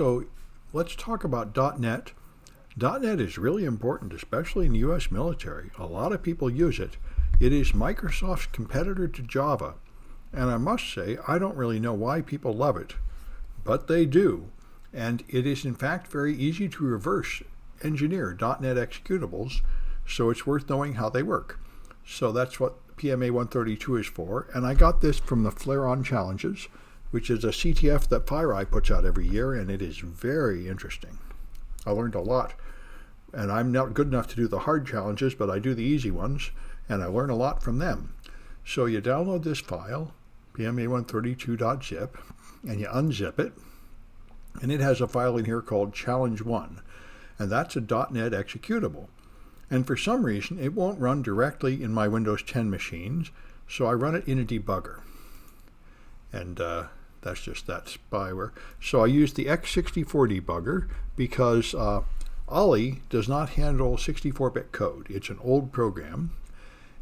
So let's talk about .NET. .NET is really important, especially in the U.S. military. A lot of people use it. It is Microsoft's competitor to Java. And I must say, I don't really know why people love it, but they do. And it is in fact very easy to reverse engineer .NET executables, so it's worth knowing how they work. So that's what PMA 132 is for. And I got this from the Flare-On Challenges, which is a CTF that FireEye puts out every year, and it is very interesting. I learned a lot, and I'm not good enough to do the hard challenges, but I do the easy ones, and I learn a lot from them. So you download this file, PMA132.zip, and you unzip it, and it has a file in here called challenge1, and that's a .NET executable. And for some reason, it won't run directly in my Windows 10 machines, so I run it in a debugger. And that's just that spyware. So I use the x64 debugger because Ollie does not handle 64-bit code. It's an old program,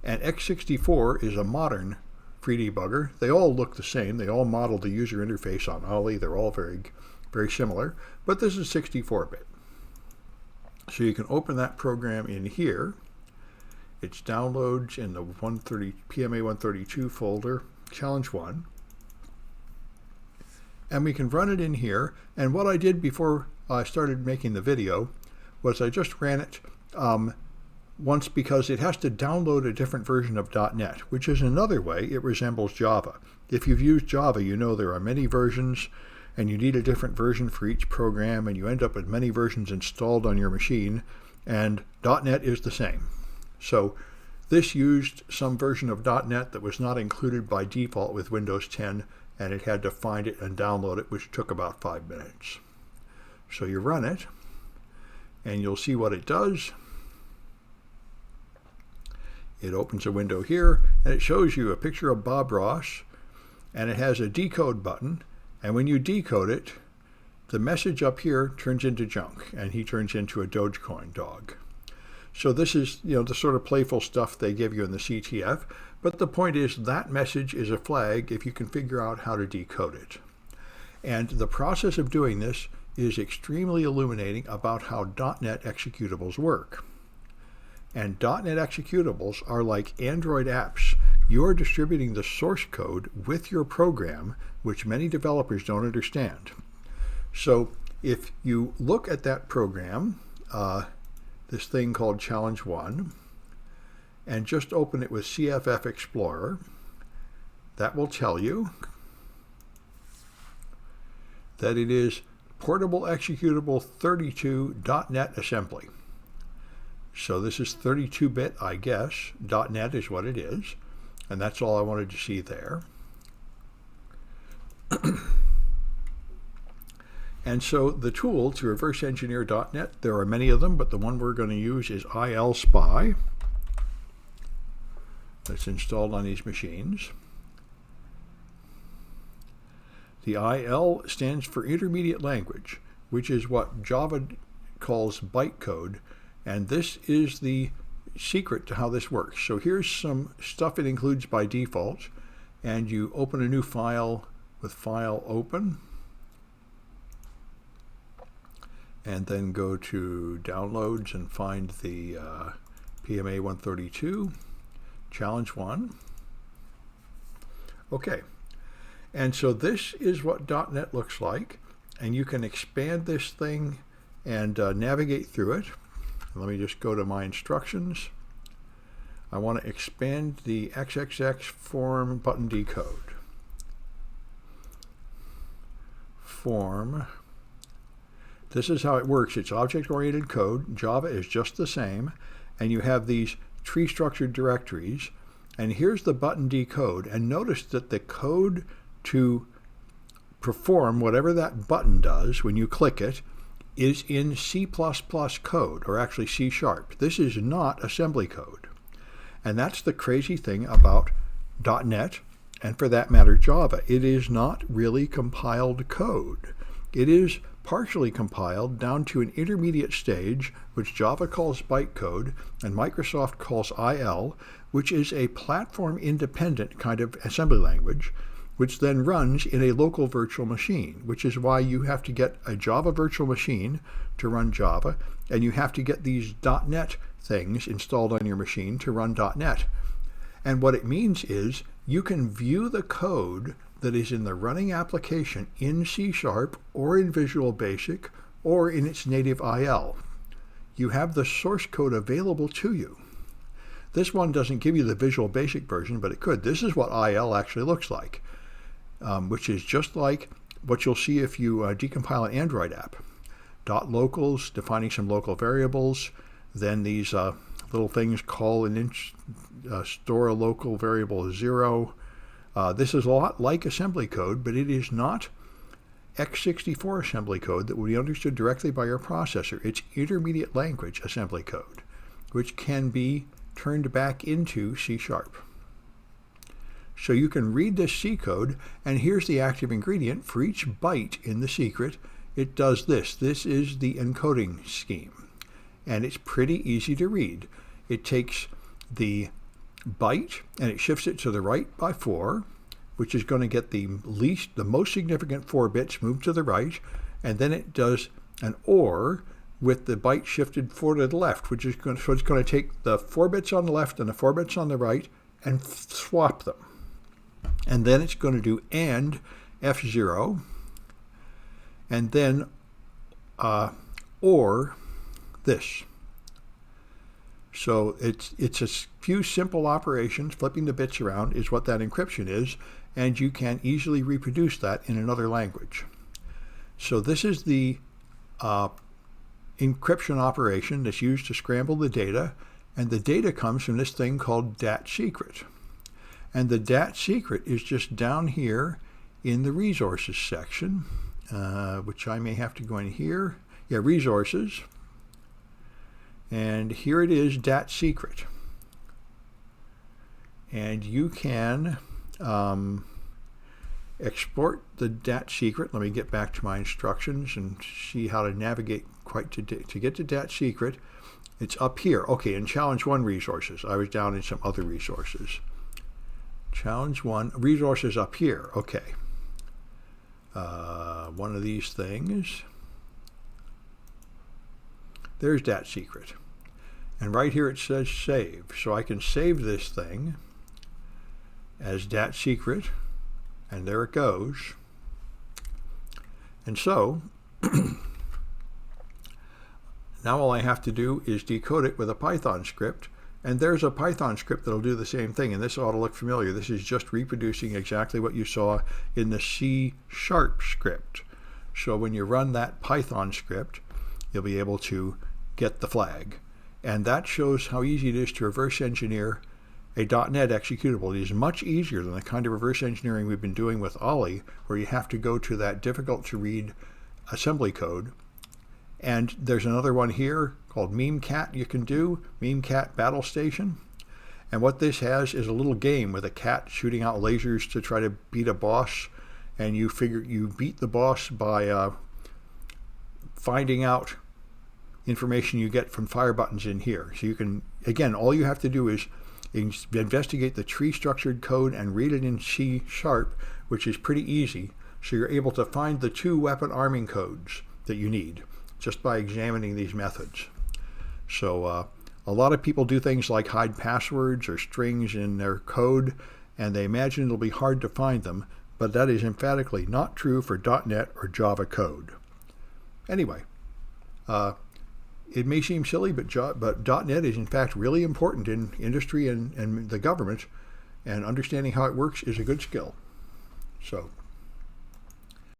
and x64 is a modern free debugger. They all look the same. They all model the user interface on Ollie. They're all very, very similar, but this is 64-bit. So you can open that program in here. It's downloads in the PMA 132 folder, challenge 1. And we can run it in here. And what I did before I started making the video was I just ran it once because it has to download a different version of .NET, which is another way it resembles Java. If you've used Java, you know there are many versions, and you need a different version for each program, and you end up with many versions installed on your machine, and .NET is the same. So this used some version of .NET that was not included by default with Windows 10, and it had to find it and download it, which took about 5 minutes. So you run it, and you'll see what it does. It opens a window here, and it shows you a picture of Bob Ross, and it has a decode button. And when you decode it, the message up here turns into junk, and he turns into a Dogecoin dog. So this is, the sort of playful stuff they give you in the CTF. But the point is that message is a flag if you can figure out how to decode it. And the process of doing this is extremely illuminating about how .NET executables work. And .NET executables are like Android apps. You are distributing the source code with your program, which many developers don't understand. So if you look at that program, this thing called Challenge 1, and just open it with CFF Explorer, that will tell you that it is portable executable 32.NET assembly. So this is 32-bit, I guess. .NET is what it is. And that's all I wanted to see there. And so the tool to reverse engineer .NET, there are many of them, but the one we're going to use is ILSpy. That's installed on these machines. The IL stands for Intermediate Language, which is what Java calls bytecode. And this is the secret to how this works. So here's some stuff it includes by default, and you open a new file with File Open, and then go to Downloads and find the PMA 132, Challenge 1. Okay, and so this is what .NET looks like, and you can expand this thing and navigate through it. Let me just go to my instructions. I want to expand the XXX form button decode. Form. This is how it works. It's object-oriented code. Java is just the same. And you have these tree-structured directories. And here's the button decode. And notice that the code to perform whatever that button does when you click it is in C++ code, or actually C#. This is not assembly code. And that's the crazy thing about .NET, and for that matter Java. It is not really compiled code. It is partially compiled down to an intermediate stage, which Java calls bytecode, and Microsoft calls IL, which is a platform-independent kind of assembly language. which then runs in a local virtual machine, which is why you have to get a Java virtual machine to run Java, and you have to get these .NET things installed on your machine to run .NET. And what it means is you can view the code that is in the running application in C# or in Visual Basic or in its native IL. You have the source code available to you. This one doesn't give you the Visual Basic version, but it could. This is what IL actually looks like, which is just like what you'll see if you decompile an Android app. .locals, defining some local variables, then these little things call store a local variable 0. This is a lot like assembly code, but it is not x64 assembly code that will be understood directly by your processor. It's intermediate language assembly code, which can be turned back into C#. So you can read this C code, and here's the active ingredient. For each byte in the secret, it does this. This is the encoding scheme, and it's pretty easy to read. It takes the byte and it shifts it to the right by 4, which is going to get the most significant 4 bits moved to the right, and then it does an OR with the byte shifted 4 to the left, which is going to, so it's going to take the 4 bits on the left and the 4 bits on the right and swap them. And then it's going to do AND F0, and then OR this. So it's a few simple operations. Flipping the bits around is what that encryption is, and you can easily reproduce that in another language. So this is the encryption operation that's used to scramble the data, and the data comes from this thing called DAT secret. And the DAT secret is just down here in the resources section, which I may have to go in here. Yeah, resources. And here it is, DAT secret. And you can export the DAT secret. Let me get back to my instructions and see how to navigate to get to DAT secret. It's up here. Okay, in challenge 1 resources. I was down in some other resources. Challenge 1 resources up here. Okay. One of these things. There's DAT secret. And right here it says save. So I can save this thing as DAT secret. And there it goes. And so, now all I have to do is decode it with a Python script. And there's a Python script that'll do the same thing. And this ought to look familiar. This is just reproducing exactly what you saw in the C# script. So when you run that Python script, you'll be able to get the flag. And that shows how easy it is to reverse engineer a .NET executable. It is much easier than the kind of reverse engineering we've been doing with Ollie, where you have to go to that difficult to read assembly code. And there's another one here called MemeCat you can do, MemeCat Battle Station. And what this has is a little game with a cat shooting out lasers to try to beat a boss. And you beat the boss by finding out information you get from fire buttons in here. So you can, again, all you have to do is investigate the tree structured code and read it in C#, which is pretty easy. So you're able to find the 2 weapon arming codes that you need just by examining these methods. So a lot of people do things like hide passwords or strings in their code, and they imagine it'll be hard to find them, but that is emphatically not true for .NET or Java code. Anyway, it may seem silly, but .NET is in fact really important in industry and the government, and understanding how it works is a good skill. So